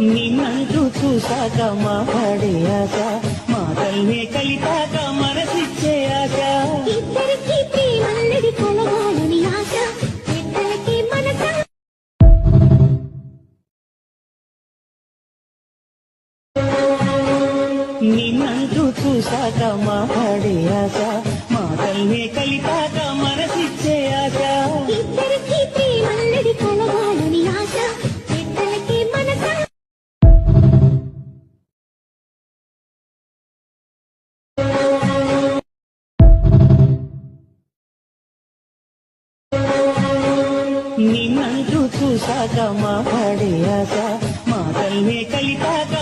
నిన్నంటూ చూశాక మాట్లాడే ఆశ మాటల్నే కలిపాక మనసిచ్చే ఆశ ఇద్దరికి ప్రేమన్నది కలగాలని ఆశ ఇద్దరికి మనస నిన్నంటూ చూశాక మాట్లాడే ఆశ మాటల్నే కలిపాక మనసిచ్చే ఆశ ఇద్దరికి ప్రేమన్నది కలగాలని ఆశ ఇద్దరికి మనస నిన్నంటూ చూశాక మాట్లాడే ఆశ మాటల్నే కలిపాక